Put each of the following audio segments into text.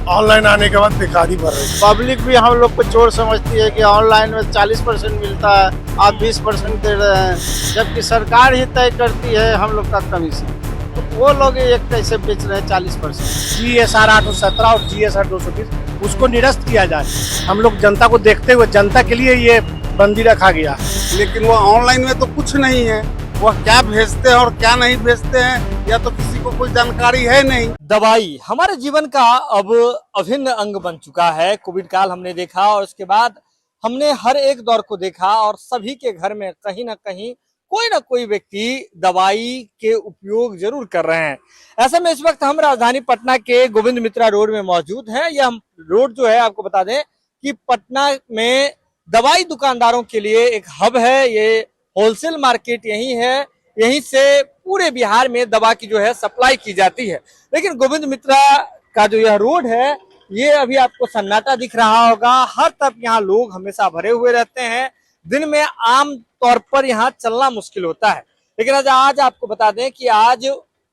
Online आने के बाद बेकारी बढ़ रही है। पब्लिक भी हम लोग को चोर समझती है कि ऑनलाइन में 40% मिलता है, आप 20% दे रहे हैं, जबकि सरकार ही तय करती है हम लोग का कमीशन। तो वो लोग एक कैसे बेच रहे हैं 40%। GSR 817 और GSR 220 उसको निरस्त किया जाए। हम लोग जनता को देखते हुए जनता के लिए ये बंदी रखा गया। लेकिन वो ऑनलाइन में तो कुछ नहीं है, वह क्या भेजते हैं और क्या नहीं भेजते हैं या तो किसी को कोई जानकारी है नहीं। दवाई हमारे जीवन का अब अभिन्न अंग बन चुका है। कोविड काल हमने देखा और उसके बाद हमने हर एक दौर को देखा और सभी के घर में कहीं ना कहीं कोई ना कोई व्यक्ति दवाई के उपयोग जरूर कर रहे हैं। ऐसे में इस वक्त हम राजधानी पटना के गोविंद मित्रा रोड में मौजूद हैं। यह रोड जो है आपको बता दें कि पटना में दवाई दुकानदारों के लिए एक हब है। ये होलसेल मार्केट यही है, यहीं से पूरे बिहार में दवा की जो है सप्लाई की जाती है। लेकिन गोविंद मित्रा का जो यह रोड है ये अभी आपको सन्नाटा दिख रहा होगा। हर तरफ यहाँ लोग हमेशा भरे हुए रहते हैं। दिन में आम तौर पर यहाँ चलना मुश्किल होता है। लेकिन आज आपको बता दें कि आज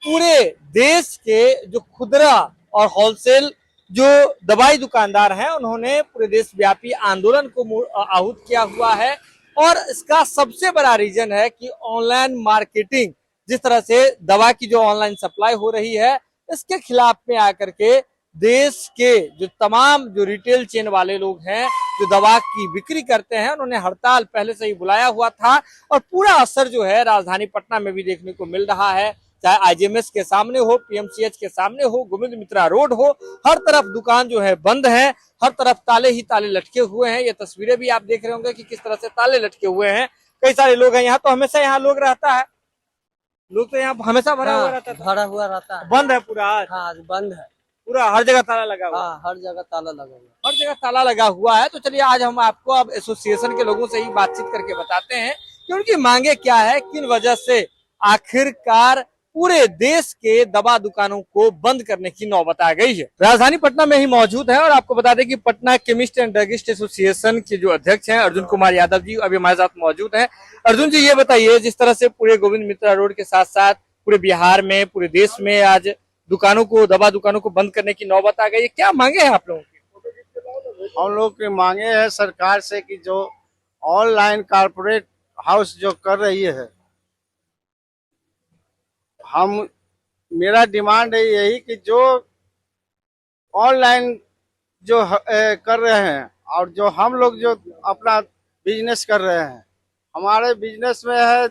पूरे देश के जो खुदरा और होलसेल जो दवाई दुकानदार हैं उन्होंने पूरे देश व्यापी आंदोलन को आहूत किया हुआ है। और इसका सबसे बड़ा रीजन है कि ऑनलाइन मार्केटिंग, जिस तरह से दवा की जो ऑनलाइन सप्लाई हो रही है इसके खिलाफ में आकर के देश के जो तमाम जो रिटेल चेन वाले लोग हैं जो दवा की बिक्री करते हैं उन्होंने हड़ताल पहले से ही बुलाया हुआ था। और पूरा असर जो है राजधानी पटना में भी देखने को मिल रहा है, चाहे IGMS के सामने हो, PMCH के सामने हो, गोविंद मित्रा रोड हो, हर तरफ दुकान जो है बंद है, हर तरफ ताले ही ताले लटके हुए हैं। ये तस्वीरें भी आप देख रहे होंगे कि किस तरह से ताले लटके हुए हैं। कई सारे लोग हैं यहाँ, तो हमेशा यहाँ लोग रहता है, लोग तो यहाँ हमेशा भरा हुआ रहता है। भरा हुआ रहता है। बंद है पूरा आज? हाँ आज बंद है पूरा, हर जगह ताला लगा हुआ? हाँ हर जगह ताला लगा हुआ, हर जगह ताला लगा हुआ है। तो चलिए आज हम आपको अब एसोसिएशन के लोगों से ही बातचीत करके बताते हैं कि उनकी मांगे क्या है, किन वजह से आखिरकार पूरे देश के दवा दुकानों को बंद करने की नौबत आ गई है। राजधानी पटना में ही मौजूद है और आपको बता दें कि Patna chemist and druggist association के जो अध्यक्ष हैं अर्जुन कुमार यादव जी अभी हमारे साथ मौजूद हैं। अर्जुन जी, ये बताइए, जिस तरह से पूरे गोविंद मित्रा रोड के साथ साथ पूरे बिहार में, पूरे देश में आज दुकानों को, दवा दुकानों को बंद करने की नौबत आ गई है, क्या मांगे हैं आप लोगों की? हम लोग की मांगे है सरकार से कि जो ऑनलाइन कारपोरेट हाउस जो कर रही है, मेरा डिमांड है यही कि जो ऑनलाइन जो कर रहे हैं और जो हम लोग जो अपना बिजनेस कर रहे हैं, हमारे बिजनेस में है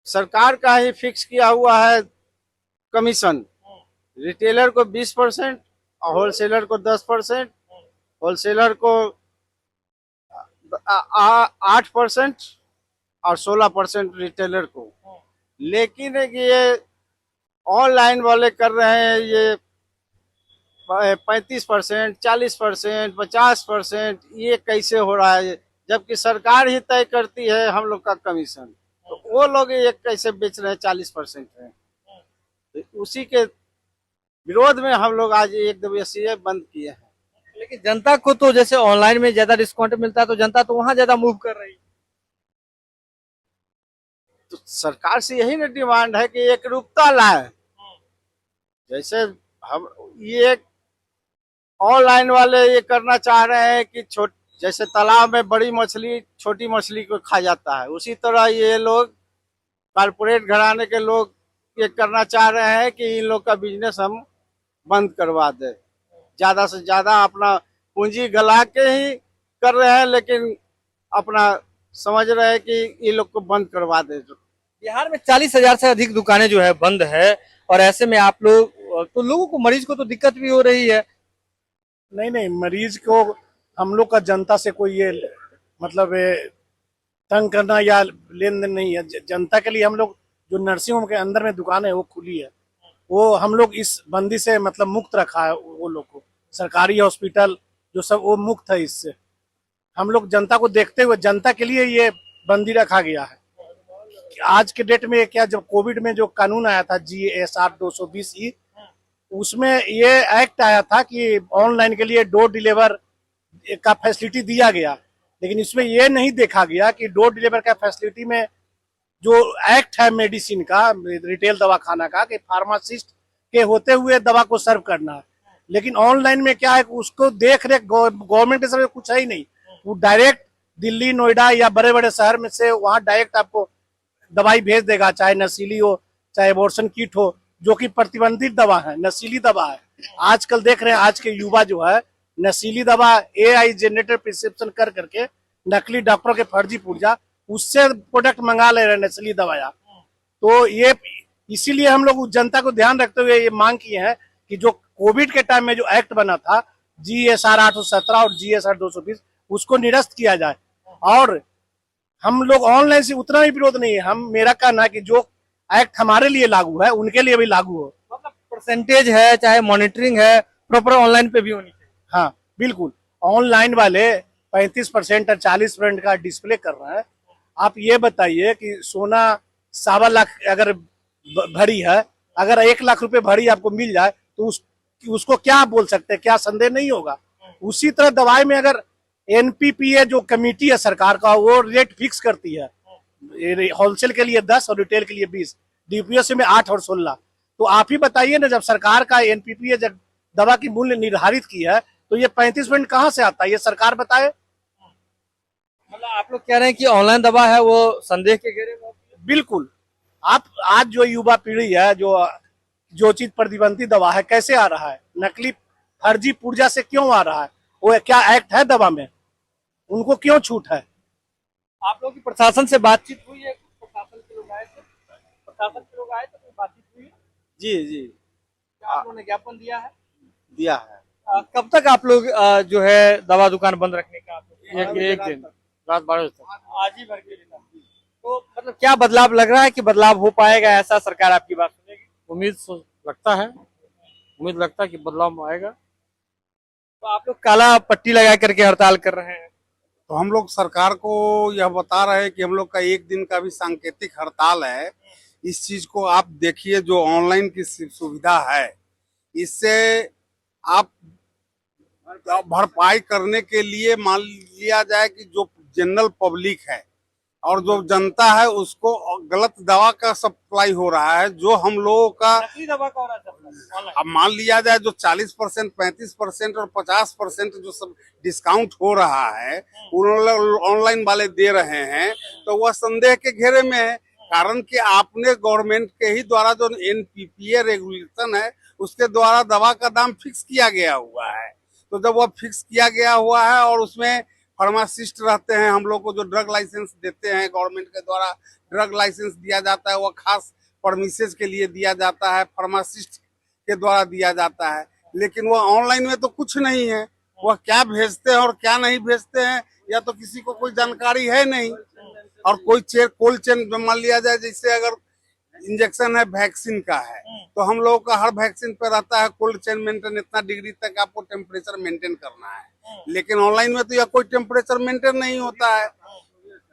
सरकार का ही फिक्स किया हुआ है कमीशन। रिटेलर को 20% और होलसेलर को 10%, होलसेलर को 8% और 16% रिटेलर को। लेकिन ये ऑनलाइन वाले कर रहे हैं ये 35%, 40%, 50%। ये कैसे हो रहा है, जबकि सरकार ही तय करती है हम लोग का कमीशन। तो वो लोग ये कैसे बेच रहे हैं 40% है। तो उसी के विरोध में हम लोग आज एक दिवसीय बंद किए हैं। लेकिन जनता को तो जैसे ऑनलाइन में ज्यादा डिस्काउंट मिलता है तो जनता तो वहां ज्यादा मूव कर रही है। तो सरकार से यही ना डिमांड है कि एक रूपता लाए। जैसे हम ये ऑनलाइन वाले ये करना चाह रहे हैं कि जैसे तालाब में बड़ी मछली छोटी मछली को खा जाता है, उसी तरह ये लोग कारपोरेट घराने के लोग ये करना चाह रहे हैं कि इन लोग का बिजनेस हम बंद करवा दे। ज्यादा से ज्यादा अपना पूंजी गला के ही कर रहे हैं, लेकिन अपना समझ रहे हैं कि ये लोग को बंद करवा दे। बिहार में 40,000 से अधिक दुकानें जो है बंद है और ऐसे में आप लोग तो लोगों को, मरीज को तो दिक्कत भी हो रही है। नहीं, मरीज को हम लोग का जनता से कोई ये मतलब तंग करना या लेन देन नहीं है। जनता के लिए हम लोग जो नर्सिंग होम के अंदर में दुकान है वो खुली है, वो हम लोग इस बंदी से मतलब मुक्त रखा है। वो लोग को सरकारी हॉस्पिटल जो सब वो मुक्त है इससे। हम लोग जनता को देखते हुए जनता के लिए ये बंदी रखा गया है। आज के डेट में क्या, जब कोविड में जो कानून आया था GSR 220E, उसमें ये एक्ट आया था कि ऑनलाइन के लिए डोर डिलीवर का फैसिलिटी दिया गया। लेकिन इसमें ये नहीं देखा गया कि डोर डिलीवर का फैसिलिटी में जो एक्ट है मेडिसिन का, रिटेल दवाखाना का, कि फार्मासिस्ट के होते हुए दवा को सर्व करना है, लेकिन ऑनलाइन में क्या है कि उसको देख रेख गवर्नमेंट के समय कुछ है ही नहीं। वो डायरेक्ट दिल्ली नोएडा या बड़े बड़े शहर में से वहां डायरेक्ट आपको दवाई भेज देगा, चाहे नशीली हो चाहे एबॉर्शन किट हो, जो कि प्रतिबंधित दवा है, नशीली दवा है। आजकल देख रहे हैं आज के युवा जो है नशीली दवा AI जनरेटर प्रिस्क्रिप्शन कर करके नकली डॉक्टरों के फर्जी पुर्जा उससे प्रोडक्ट मंगा ले रहे हैं, नस्ली दवाया। तो ये इसीलिए हम लोग जनता को ध्यान रखते हुए ये मांग किए हैं कि जो कोविड के टाइम में जो एक्ट बना था GSR 817 और GSR 220 उसको निरस्त किया जाए। और हम लोग ऑनलाइन से उतना भी विरोध नहीं है, हम मेरा कहना है कि जो एक्ट हमारे लिए लागू है उनके लिए भी लागू हो। मतलब परसेंटेज है, चाहे मॉनिटरिंग है, प्रॉपर ऑनलाइन पे भी होनी चाहिए। हाँ बिल्कुल, ऑनलाइन वाले 35% और 40% का डिस्प्ले कर रहे हैं। आप ये बताइए कि सोना 1.25 लाख अगर भरी है, अगर 1 लाख रुपए भरी आपको मिल जाए तो उसको क्या आप बोल सकते हैं, क्या संदेह नहीं होगा। उसी तरह दवाई में अगर NPPA जो कमेटी है सरकार का वो रेट फिक्स करती है, होलसेल के लिए 10 और रिटेल के लिए 20, DPOC में 8 और 16। तो आप ही बताइए ना, जब सरकार का NPPA जब दवा की मूल्य निर्धारित की है तो ये 35% कहाँ से आता है, ये सरकार बताए। मतलब आप लोग कह रहे हैं कि ऑनलाइन दवा है वो संदेह के घेरे में होती है? बिल्कुल। आप आज जो युवा पीढ़ी है जो चीज प्रतिबंधित दवा है कैसे आ रहा है, नकली फर्जी पुर्जा से क्यों आ रहा है, वो क्या एक्ट है दवा में, उनको क्यों छूट है। आप लोग की प्रशासन से बातचीत हुई है? प्रशासन के लोग आए थे, कोई बातचीत हुई है? जी क्या आप लोगों ने ज्ञापन दिया है? दिया है। कब तक आप लोग जो है दवा दुकान बंद रखने का आप लोग? एक दिन रात 12 बजे तक, आज ही भर के दिन। तो मतलब क्या बदलाव लग रहा है कि बदलाव हो पाएगा, ऐसा सरकार आपकी बात सुनेगी? उम्मीद लगता है कि बदलाव आएगा। तो आप लोग काला पट्टी लगा करके हड़ताल कर रहे हैं। तो हम लोग सरकार को यह बता रहे हैं कि हम लोग का 1 दिन का भी सांकेतिक हड़ताल है। इस चीज को आप देखिए, जो ऑनलाइन की सुविधा है इससे आप भरपाई करने के लिए मान लिया जाए कि जो जनरल पब्लिक है और जो जनता है उसको गलत दवा का सप्लाई हो रहा है, जो हम लोगों का नकली दवा का हो रहा है। अब मान लिया जाए जो 40%, 35% और 50% जो सब डिस्काउंट हो रहा है ऑनलाइन वाले दे रहे हैं, तो वह संदेह के घेरे में है। कारण कि आपने गवर्नमेंट के ही द्वारा जो NPPA रेगुलेशन है उसके द्वारा दवा का दाम फिक्स किया गया हुआ है। तो जब वह फिक्स किया गया हुआ है और उसमें फार्मासिस्ट रहते हैं, हम लोग को जो ड्रग लाइसेंस देते हैं गवर्नमेंट के द्वारा ड्रग लाइसेंस दिया जाता है, वह खास परमिसेस के लिए दिया जाता है, फार्मासिस्ट के द्वारा दिया जाता है। लेकिन वह ऑनलाइन में तो कुछ नहीं है, वह क्या भेजते हैं और क्या नहीं भेजते हैं या तो किसी को कोई जानकारी है नहीं। और कोई कोल्ड चेन मान लिया जाए, जैसे अगर इंजेक्शन है वैक्सीन का है तो हम लोगों का हर वैक्सीन पे रहता है कोल्ड चेन मेंटेन, इतना डिग्री तक आपको टेम्परेचर मेंटेन करना है। लेकिन ऑनलाइन में तो यह कोई टेम्परेचर मेंटेन नहीं होता है।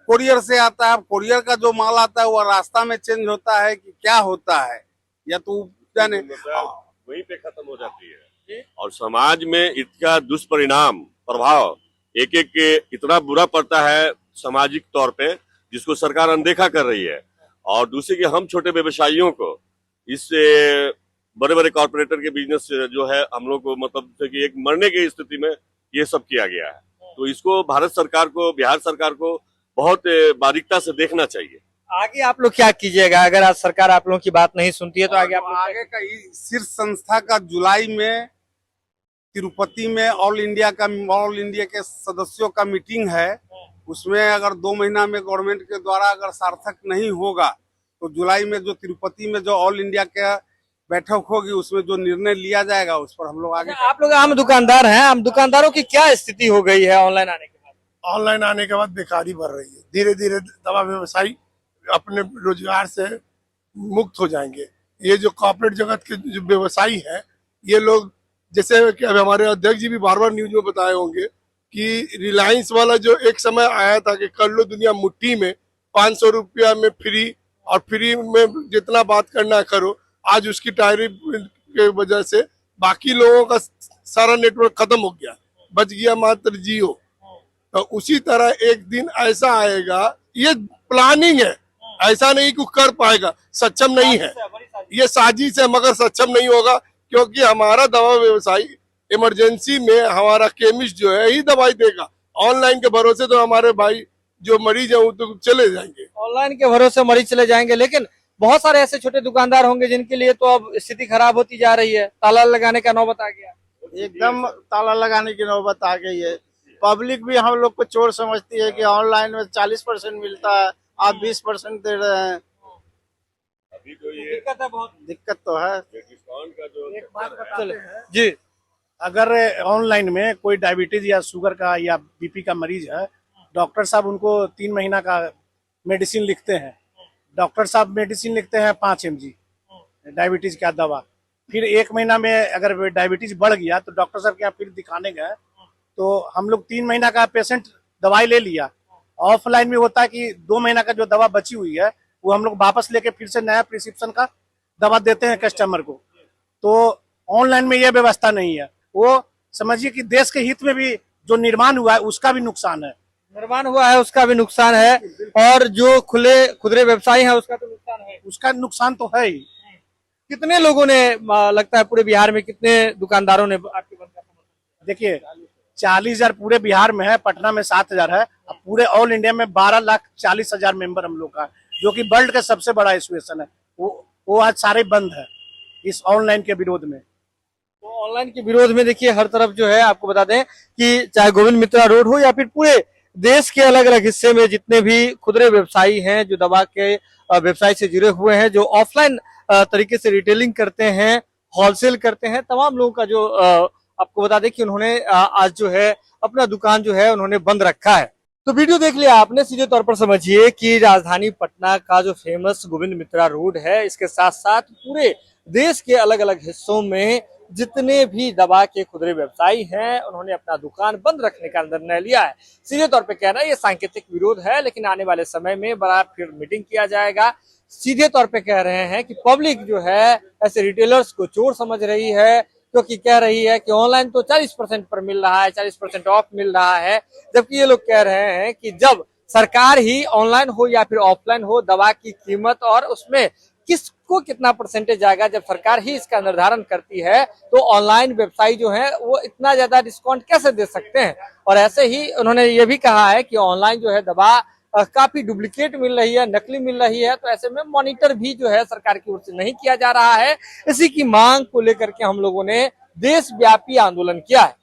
कोरियर से आता है, कोरियर का जो माल आता है वह रास्ता में चेंज होता है कि क्या होता है या तो जाने वहीं पे खत्म हो जाती है। और समाज में इसका दुष्परिणाम प्रभाव एक एक के इतना बुरा पड़ता है सामाजिक तौर पे, जिसको सरकार अनदेखा कर रही है। और दूसरे कि हम छोटे व्यवसायियों को इससे बड़े बड़े कॉर्पोरेटर के बिजनेस जो है हम लोग को मतलब कि एक मरने की स्थिति में ये सब किया गया है। तो इसको भारत सरकार को, बिहार सरकार को बहुत बारीकता से देखना चाहिए। आगे आप लोग क्या कीजिएगा अगर आज सरकार आप लोगों की बात नहीं सुनती है? तो आगे आप लोग आगे का शीर्ष संस्था का जुलाई में तिरुपति में ऑल इंडिया के सदस्यों का मीटिंग है। उसमें अगर 2 महीना में गवर्नमेंट के द्वारा अगर सार्थक नहीं होगा तो जुलाई में जो तिरुपति में जो ऑल इंडिया का बैठक होगी उसमें जो निर्णय लिया जाएगा उस पर हम लोग आगे। आप लोग आम दुकानदार हैं, आम दुकानदारों की क्या स्थिति हो गई है ऑनलाइन आने के बाद? ऑनलाइन आने के बाद बेकारी बढ़ रही है। धीरे धीरे दवा व्यवसायी अपने रोजगार से मुक्त हो जाएंगे। ये जो कॉर्पोरेट जगत के जो व्यवसायी है, ये लोग जैसे कि अब हमारे अध्यक्ष जी भी बार बार न्यूज में बताए होंगे कि रिलायंस वाला जो एक समय आया था कि कर लो दुनिया मुट्ठी में, 500 रुपया में फ्री और फ्री में जितना बात करना करो, आज उसकी टैरिफ के वजह से बाकी लोगों का सारा नेटवर्क खत्म हो गया, बच गया मात्र जियो। तो उसी तरह एक दिन ऐसा आएगा, ये प्लानिंग है, ऐसा नहीं कि कर पाएगा, सक्षम नहीं है, ये साजिश है मगर सक्षम नहीं होगा क्योंकि हमारा दवा व्यवसायी इमरजेंसी में हमारा केमिस्ट जो है ही दवाई देगा। ऑनलाइन के भरोसे तो हमारे भाई जो मरीज है वो तो चले जाएंगे। ऑनलाइन के भरोसे मरीज चले जाएंगे, लेकिन बहुत सारे ऐसे छोटे दुकानदार होंगे जिनके लिए तो अब स्थिति खराब होती जा रही है, ताला लगाने का नौबत आ गया। एकदम ताला लगाने की नौबत आ गई है। पब्लिक भी हम लोग को चोर समझती है कि ऑनलाइन में 40% मिलता है, आप 20% दे रहे हैं। अभी तो ये दिक्कत है, बहुत दिक्कत तो है। डिस्काउंट का जो एक बात चक्कर है, बताते हैं, जी। अगर ऑनलाइन में कोई डायबिटीज या शुगर का या बीपी का मरीज है, डॉक्टर साहब उनको 3 महीना का मेडिसिन लिखते हैं। डॉक्टर साहब मेडिसिन लिखते हैं 5 mg डायबिटीज का दवा। फिर 1 महीना में अगर डायबिटीज बढ़ गया तो डॉक्टर साहब के यहाँ फिर दिखाने गए तो हम लोग 3 महीना का पेशेंट दवाई ले लिया। ऑफलाइन में होता है कि 2 महीना का जो दवा बची हुई है वो हम लोग वापस लेके फिर से नया प्रिस्क्रिप्शन का दवा देते हैं कस्टमर को। तो ऑनलाइन में यह व्यवस्था नहीं है। वो समझिए कि देश के हित में भी जो निर्माण हुआ है उसका भी नुकसान है। निर्माण हुआ है उसका भी नुकसान है, और जो खुदरे व्यवसायी है उसका तो नुकसान है। उसका नुकसान तो है ही। कितने लोगों ने लगता है पूरे बिहार में कितने दुकानदारों ने आपके बंद का समर्थन देखिए 40,000 पूरे बिहार में है, पटना में 7,000 है, अब पूरे ऑल इंडिया में 12,40,000 मेंबर हम लोग का, जो कि वर्ल्ड का सबसे बड़ा एसोसिएशन है। वो आज सारे बंद है इस ऑनलाइन के विरोध में। तो ऑनलाइन के विरोध में देखिए हर तरफ जो है, आपको बता दें कि चाहे गोविंद मित्रा रोड हो या फिर पूरे देश के अलग अलग हिस्से में जितने भी खुदरे व्यवसायी हैं, जो दवा के व्यवसाय से जुड़े हुए हैं, जो ऑफलाइन तरीके से रिटेलिंग करते हैं, होलसेल करते हैं, तमाम लोगों का जो आपको बता दें कि उन्होंने आज जो है अपना दुकान जो है उन्होंने बंद रखा है। तो वीडियो देख लिया आपने, सीधे तौर पर समझिए कि राजधानी पटना का जो फेमस गोविंद मित्रा रोड है, इसके साथ साथ पूरे देश के अलग अलग हिस्सों में जितने भी दवा के खुदरे व्यवसायी हैं उन्होंने अपना दुकान बंद रखने का निर्णय लिया है। सीधे तौर पे कहना ये सांकेतिक विरोध है, लेकिन आने वाले समय में बड़ा फिर मीटिंग किया जाएगा। सीधे तौर पे कह रहे हैं कि पब्लिक जो है ऐसे रिटेलर्स को चोर समझ रही है, क्योंकि कह रही है कि ऑनलाइन तो 40% पर मिल रहा है, 40% ऑफ मिल रहा है, जबकि ये लोग कह रहे हैं कि जब सरकार ही ऑनलाइन हो या फिर ऑफलाइन हो दवा की कीमत और उसमें किसको कितना परसेंटेज आएगा, जब सरकार ही इसका निर्धारण करती है तो ऑनलाइन व्यवसायी जो है वो इतना ज्यादा डिस्काउंट कैसे दे सकते हैं। और ऐसे ही उन्होंने ये भी कहा है कि ऑनलाइन जो है दवा काफी डुप्लीकेट मिल रही है, नकली मिल रही है, तो ऐसे में मॉनिटर भी जो है सरकार की ओर से नहीं किया जा रहा है। इसी की मांग को लेकर के हम लोगों ने देशव्यापी आंदोलन किया है।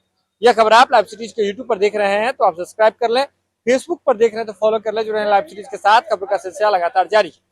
यह खबर आप लाइव सिटीज के यूट्यूब पर देख रहे हैं तो आप सब्सक्राइब कर लें, फेसबुक पर देख रहे हैं तो फॉलो कर लें। जुड़े हैं लाइव सिटीज के साथ, खबर का सिलसिला लगातार जारी है।